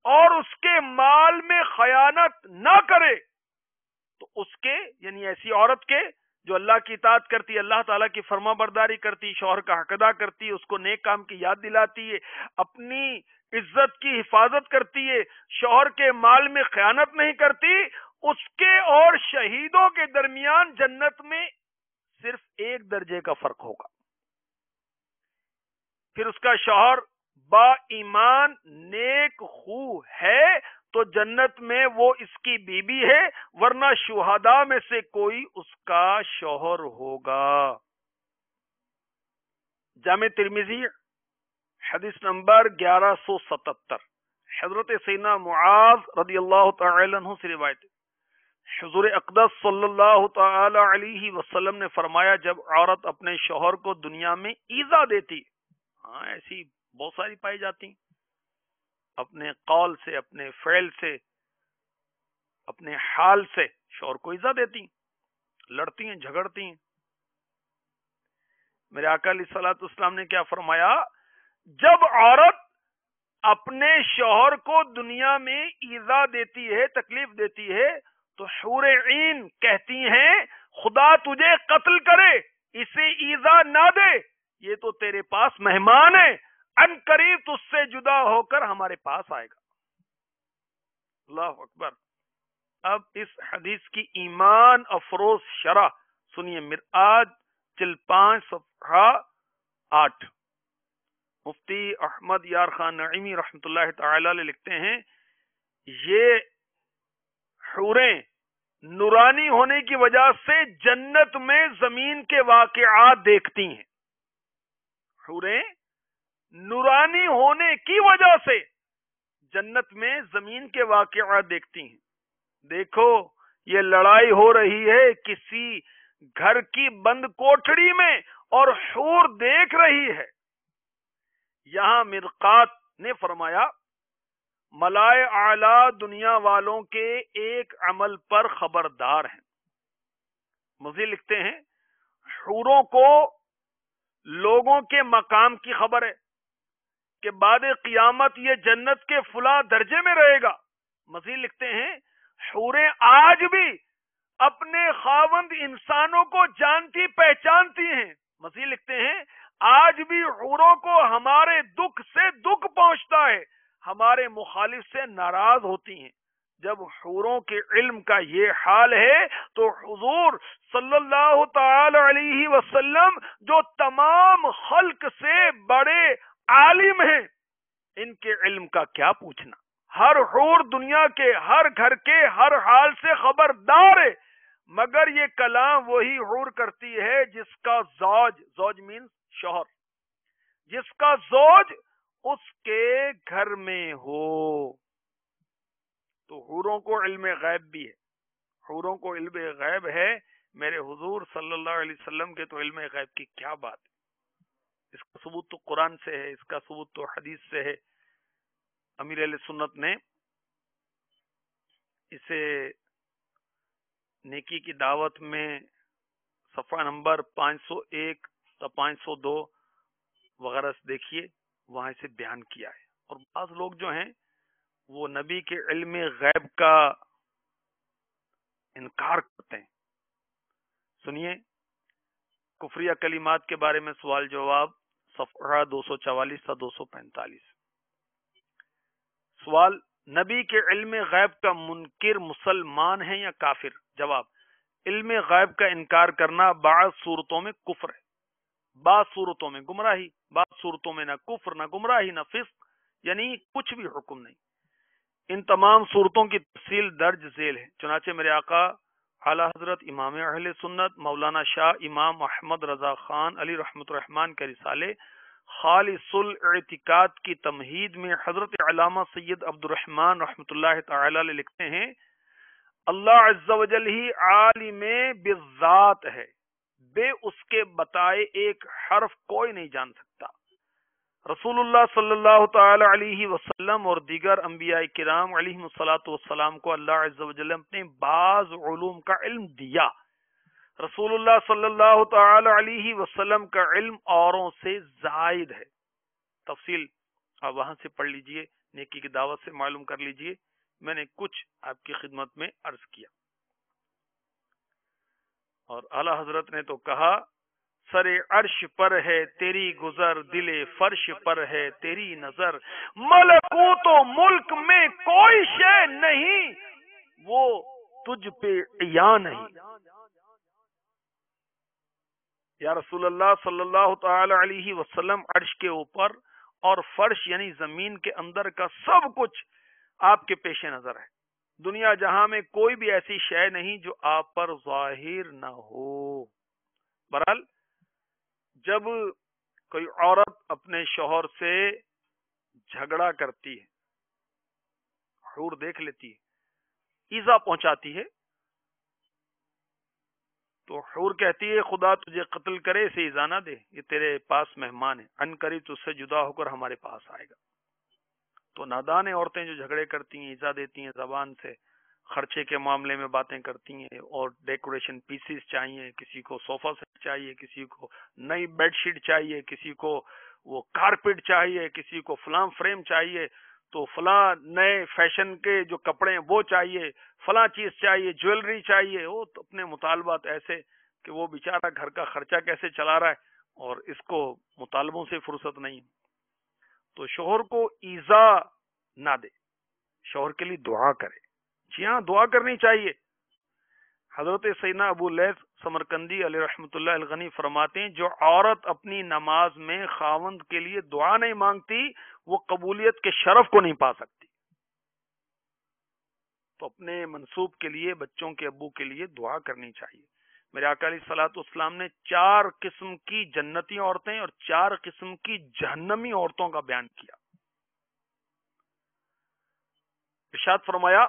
اور اس کے مال میں خیانت نہ کرے، تو اس کے یعنی ایسی عورت کے جو اللہ کی اطاعت کرتی ہے، اللہ تعالیٰ کی فرما برداری کرتی، شوہر کا حق ادا کرتی ہے، اس کو نیک کام کی یاد دلاتی ہے، اپنی عزت کی حفاظت کرتی ہے، شوہر کے مال میں خیانت نہیں کرتی، اس کے اور شہیدوں کے درمیان جنت میں صرف 1 درجے کا فرق ہوگا۔ پھر اس کا شوہر با ایمان نیک خو ہے تو جنت میں وہ اس کی بیوی ہے، ورنہ شہداء میں سے کوئی اس کا شوہر ہوگا۔ جامع ترمذی حدیث نمبر 1177، حضرت سیدنا معاذ رضی اللہ تعالی عنہ سے روایت ہے، حضور اقدس صلی اللہ تعالی علیہ وسلم نے فرمایا، جب عورت اپنے شوہر کو دنیا میں ایذا دیتی، ہاں ایسی بہت ساری پائی جاتی، اپنے قول سے، اپنے فعل سے، اپنے حال سے شوہر کو ایذا دیتی، لڑتی ہیں، جھگڑتی ہیں۔ میرے آقا علیہ الصلوۃ والسلام نے کیا فرمایا، جب عورت اپنے شوہر کو دنیا میں ایذا دیتی ہے، تکلیف دیتی ہے، تو حور عین کہتی ہیں خدا تجھے قتل کرے، اسے ایذا نہ دے، یہ تو تیرے پاس مہمان ہے، ان قریب تجھ سے جدا ہو کر ہمارے پاس آئے گا۔ اللہ اکبر۔ اب اس حدیث کی ایمان افروز شرح سنیے، مرآت جلد 5 صفحہ 8۔ مفتی احمد یار خان نعیمی رحمۃ اللہ تعالی علیہ لکھتے ہیں، یہ حوریں نورانی ہونے کی وجہ سے جنت میں زمین کے واقعات دیکھتی ہیں۔ حوریں نورانی ہونے کی وجہ سے جنت میں زمین کے واقعات دیکھتی ہیں۔ دیکھو یہ لڑائی ہو رہی ہے کسی گھر کی بند کوٹڑی میں اور حور دیکھ رہی ہے۔ یہاں مرقات نے فرمایا، ملائے اعلی دنیا والوں کے ایک عمل پر خبردار ہیں۔ مزید لکھتے ہیں، حوروں کو لوگوں کے مقام کی خبر ہے کہ بعد قیامت یہ جنت کے فلاں درجے میں رہے گا۔ مزید لکھتے ہیں، حوریں آج بھی اپنے خاوند انسانوں کو جانتی پہچانتی ہیں۔ مزید لکھتے ہیں، آج بھی حوروں کو ہمارے دکھ سے دکھ پہنچتا ہے، ہمارے مخالف سے ناراض ہوتی ہیں۔ جب حوروں کے علم کا یہ حال ہے تو حضور صلی اللہ تعالی علیہ وسلم جو تمام خلق سے بڑے عالم ہیں، ان کے علم کا کیا پوچھنا۔ ہر حور دنیا کے ہر گھر کے ہر حال سے خبردار ہے، مگر یہ کلام وہی حور کرتی ہے جس کا زوج مینز شوہر، جس کا زوج اس کے گھر میں ہو۔ تو حوروں کو علم غیب بھی ہے، حوروں کو علم غیب ہے۔ میرے حضور صلی اللہ علیہ وسلم کے تو علم غیب کی کیا بات ہے، اس کا ثبوت تو قرآن سے ہے، اس کا ثبوت تو حدیث سے ہے۔ امیر اہل سنت نے اسے نیکی کی دعوت میں صفحہ نمبر 501 تا 502 وغیرہ سے دیکھیے، وہاں اسے بیان کیا ہے۔ اور بعض لوگ جو ہیں وہ نبی کے علم غیب کا انکار کرتے ہیں۔ سنیے، کفریہ کلمات کے بارے میں سوال جواب صفحہ 244 تا 245۔ سوال، نبی کے علم غیب کا منکر مسلمان ہے یا کافر؟ جواب، علم غیب کا انکار کرنا بعض صورتوں میں کفر ہے، بعض صورتوں میں گمراہی، بعض صورتوں میں نہ کفر نہ گمراہی نہ فسق، یعنی کچھ بھی حکم نہیں۔ ان تمام صورتوں کی تفصیل درج ذیل ہے۔ چنانچہ میرے آقا اعلی حضرت امام اہل سنت مولانا شاہ امام محمد رضا خان علی رحمۃ الرحمان کے رسالے خالص الاعتقاد کی تمہید میں حضرت علامہ سید عبد الرحمن رحمۃ اللہ تعالی علیہ لکھتے ہیں، اللہ عز و جل ہی عالم بالذات ہے، بے اس کے بتائے ایک حرف کوئی نہیں جان سکتا۔ رسول اللہ صلی اللہ تعالی علیہ وسلم اور دیگر انبیاء کرام علیہم الصلاۃ والسلام کو اللہ عز و جل اپنے بعض علوم کا علم دیا۔ رسول اللہ صلی اللہ تعالی علیہ وسلم کا علم اوروں سے زائد ہے۔ تفصیل آپ وہاں سے پڑھ لیجئے، نیکی کی دعوت سے معلوم کر لیجئے، میں نے کچھ آپ کی خدمت میں عرض کیا۔ اور اعلی حضرت نے تو کہا سر عرش پر ہے تیری گزر، دل فرش پر ہے تیری نظر، ملکوت و ملک میں کوئی شے نہیں، وہ تجھ پہ عیاں نہیں۔ یا رسول اللہ صلی اللہ تعالی علیہ وسلم، عرش کے اوپر اور فرش یعنی زمین کے اندر کا سب کچھ آپ کے پیش نظر ہے۔ دنیا جہاں میں کوئی بھی ایسی شے نہیں جو آپ پر ظاہر نہ ہو۔ بہرحال جب کوئی عورت اپنے شوہر سے جھگڑا کرتی ہے، حور دیکھ لیتی ہے، ایذا پہنچاتی ہے، تو حور کہتی ہے خدا تجھے قتل کرے، اسے ایذا نہ دے، یہ تیرے پاس مہمان ہے، ان قریب تجھ سے جدا ہو کر ہمارے پاس آئے گا۔ تو نادان عورتیں جو جھگڑے کرتی ہیں، ایذا دیتی ہیں زبان سے، خرچے کے معاملے میں باتیں کرتی ہیں، اور ڈیکوریشن پیسز چاہیے، کسی کو صوفہ سیٹ چاہیے، کسی کو نئی بیڈ شیٹ چاہیے، کسی کو وہ کارپیٹ چاہیے، کسی کو فلاں فریم چاہیے، تو فلاں نئے فیشن کے جو کپڑے ہیں وہ چاہیے، فلاں چیز چاہیے، جویلری چاہیے، وہ تو اپنے مطالبات ایسے کہ وہ بیچارہ گھر کا خرچہ کیسے چلا رہا ہے اور اس کو مطالبوں سے فرصت نہیں۔ تو شوہر کو ایذا نہ دے، شوہر کے لیے دعا کرے۔ جی ہاں، دعا کرنی چاہیے۔ حضرت سیدنا ابو لیث سمرقندی علیہ رحمۃ اللہ الغنی فرماتے ہیں جو عورت اپنی نماز میں خاوند کے لیے دعا نہیں مانگتی وہ قبولیت کے شرف کو نہیں پا سکتی۔ تو اپنے منصوب کے لیے، بچوں کے ابو کے لیے دعا کرنی چاہیے۔ میرے آقا علیہ الصلوۃ والسلام نے 4 قسم کی جنتی عورتیں اور 4 قسم کی جہنمی عورتوں کا بیان کیا۔ ارشاد فرمایا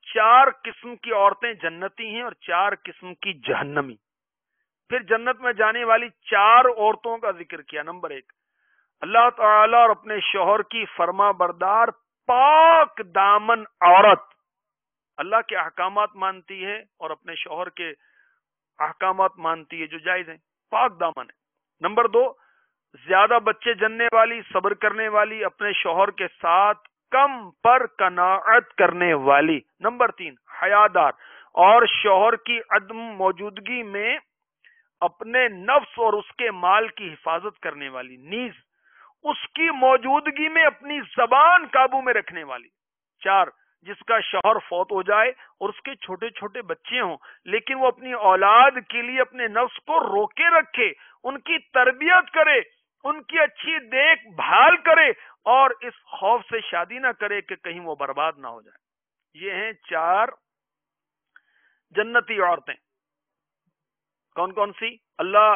4 قسم کی عورتیں جنتی ہیں اور 4 قسم کی جہنمی۔ پھر جنت میں جانے والی 4 عورتوں کا ذکر کیا۔ نمبر 1، اللہ تعالی اور اپنے شوہر کی فرما بردار پاک دامن عورت، اللہ کے احکامات مانتی ہے اور اپنے شوہر کے احکامات مانتی ہے جو جائز ہیں، پاک دامن ہے۔ نمبر 2، زیادہ بچے جننے والی، صبر کرنے والی، اپنے شوہر کے ساتھ کم پر قناعت کرنے والی۔ نمبر 3، حیادار اور شوہر کی عدم موجودگی میں اپنے نفس اور اس کے مال کی حفاظت کرنے والی، نیز اس کی موجودگی میں اپنی زبان قابو میں رکھنے والی۔ 4، جس کا شوہر فوت ہو جائے اور اس کے چھوٹے چھوٹے بچے ہوں لیکن وہ اپنی اولاد کے لیے اپنے نفس کو روکے رکھے، ان کی تربیت کرے، ان کی اچھی دیکھ بھال کرے اور اس خوف سے شادی نہ کرے کہ کہیں وہ برباد نہ ہو جائے۔ یہ ہیں 4 جنتی عورتیں۔ کون کون سی؟ اللہ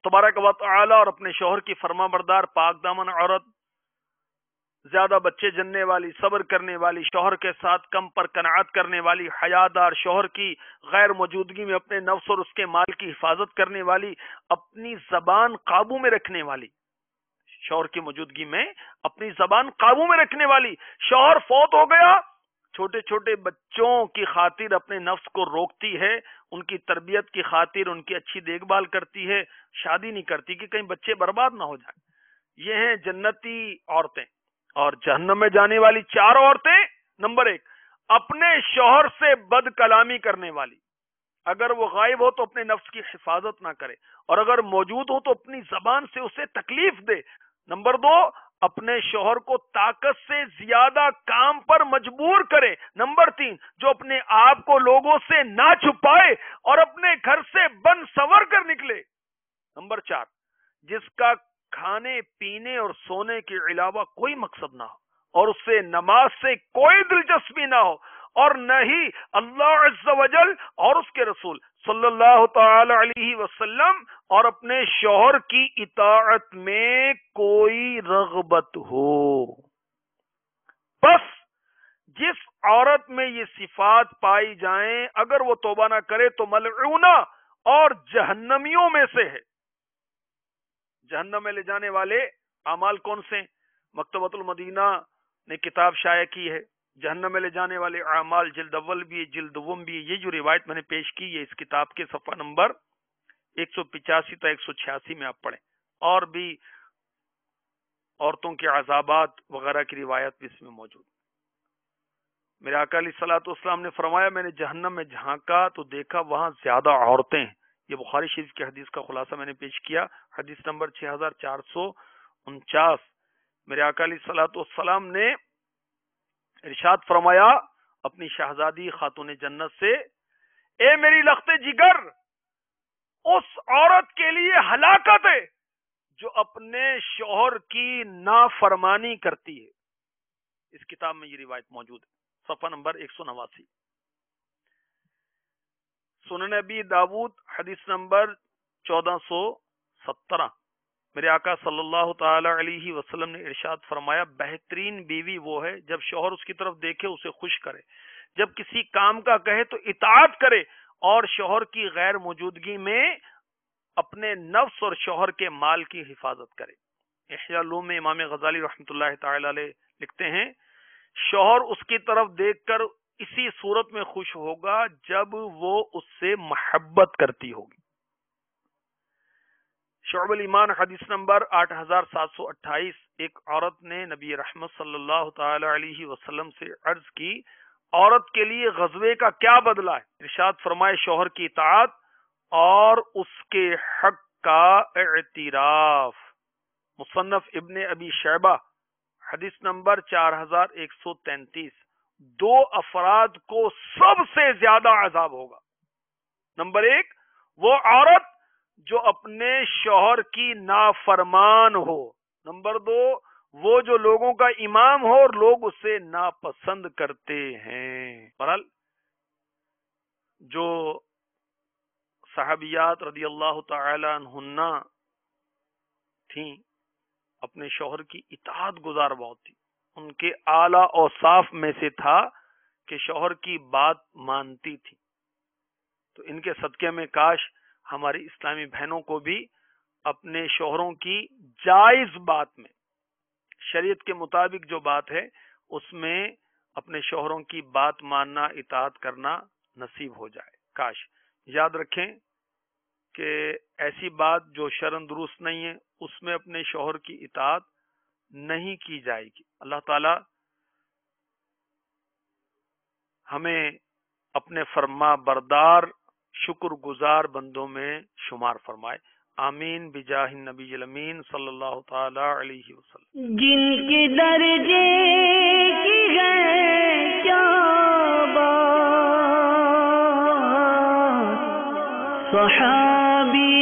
تبارک و تعالی اور اپنے شوہر کی فرما بردار پاک دامن عورت، زیادہ بچے جننے والی، صبر کرنے والی، شوہر کے ساتھ کم پر قناعت کرنے والی، حیادار، شوہر کی غیر موجودگی میں اپنے نفس اور اس کے مال کی حفاظت کرنے والی، اپنی زبان قابو میں رکھنے والی، شوہر کی موجودگی میں اپنی زبان قابو میں رکھنے والی۔ شوہر فوت ہو گیا، چھوٹے چھوٹے بچوں کی خاطر اپنے نفس کو روکتی ہے، ان کی تربیت کی خاطر ان کی اچھی دیکھ بھال کرتی ہے، شادی نہیں کرتی کہ کہیں بچے برباد نہ ہو جائیں۔ یہ ہیں جنتی عورتیں۔ اور جہنم میں جانے والی 4 عورتیں، نمبر 1، اپنے شوہر سے بد کلامی کرنے والی، اگر وہ غائب ہو تو اپنے نفس کی حفاظت نہ کرے اور اگر موجود ہو تو اپنی زبان سے اسے تکلیف دے۔ نمبر 2، اپنے شوہر کو طاقت سے زیادہ کام پر مجبور کرے۔ نمبر 3، جو اپنے آپ کو لوگوں سے نہ چھپائے اور اپنے گھر سے بن سنور کر نکلے۔ نمبر 4، جس کا کھانے پینے اور سونے کے علاوہ کوئی مقصد نہ ہو اور اس سے نماز سے کوئی دلچسپی نہ ہو اور نہ ہی اللہ عز و جل اور اس کے رسول صلی اللہ تعالی علیہ وسلم اور اپنے شوہر کی اطاعت میں کوئی رغبت ہو۔ بس جس عورت میں یہ صفات پائی جائیں اگر وہ توبہ نہ کرے تو ملعونہ اور جہنمیوں میں سے ہے۔ جہنم میں لے جانے والے اعمال کون سے؟ مکتبۃ المدینہ نے کتاب شائع کی ہے، جہنم میں لے جانے والے اعمال، جلد اول بھی ہے، جلد دوم بھی ہے۔ یہ جو روایت میں نے پیش کی ہے اس کتاب کے صفحہ نمبر 185 تا 186 میں آپ پڑھیں، اور بھی عورتوں کے عذابات وغیرہ کی روایت بھی اس میں موجود۔ میرے آقا علیہ الصلوۃ والسلام نے فرمایا میں نے جہنم میں جھانکا تو دیکھا وہاں زیادہ عورتیں ہیں. یہ بخاری شریف کی حدیث کا خلاصہ میں نے پیش کیا، حدیث نمبر 6449. میرے آقا علیہ الصلوۃ والسلام نے ارشاد فرمایا اپنی شہزادی خاتون جنت سے، اے میری لخت جگر، اس عورت کے لیے ہلاکت ہے جو اپنے شوہر کی نافرمانی کرتی ہے. اس کتاب میں یہ روایت موجود ہے، صفحہ نمبر 189. سنن ابی داود حدیث نمبر 1417. میرے آقا صلی اللہ تعالی علیہ وسلم نے ارشاد فرمایا بہترین بیوی وہ ہے جب شوہر اس کی طرف دیکھے اسے خوش کرے، جب کسی کام کا کہے تو اطاعت کرے، اور شوہر کی غیر موجودگی میں اپنے نفس اور شوہر کے مال کی حفاظت کرے. احیاء العلوم میں امام غزالی رحمۃ اللہ تعالی علیہ لکھتے ہیں شوہر اس کی طرف دیکھ کر اسی صورت میں خوش ہوگا جب وہ اس سے محبت کرتی ہوگی. شعب الایمان حدیث نمبر 8728. ایک عورت نے نبی رحمت صلی اللہ تعالی علیہ وسلم سے عرض کی عورت کے لیے غزوے کا کیا بدلہ ہے؟ ارشاد فرمائے شوہر کی اطاعت اور اس کے حق کا اعتراف. مصنف ابن ابی شیبہ حدیث نمبر 4133. دو افراد کو سب سے زیادہ عذاب ہوگا. نمبر 1 وہ عورت جو اپنے شوہر کی نافرمان ہو. نمبر 2 وہ جو لوگوں کا امام ہو اور لوگ اسے ناپسند کرتے ہیں. بہرحال جو صحابیات رضی اللہ تعالی عنہن تھیں اپنے شوہر کی اطاعت گزار بہت تھی. ان کے اعلیٰ اوصاف میں سے تھا کہ شوہر کی بات مانتی تھی. تو ان کے صدقے میں کاش ہماری اسلامی بہنوں کو بھی اپنے شوہروں کی جائز بات میں، شریعت کے مطابق جو بات ہے اس میں اپنے شوہروں کی بات ماننا، اطاعت کرنا نصیب ہو جائے. کاش. یاد رکھیں کہ ایسی بات جو شرعاً درست نہیں ہے اس میں اپنے شوہر کی اطاعت نہیں کی جائے گی. اللہ تعالی ہمیں اپنے فرما بردار شکر گزار بندوں میں شمار فرمائے. آمین بجاہ النبی الامین صلی اللہ تعالی علیہ وسلم. جن کے درجے کی ہے کیا بات، صحابی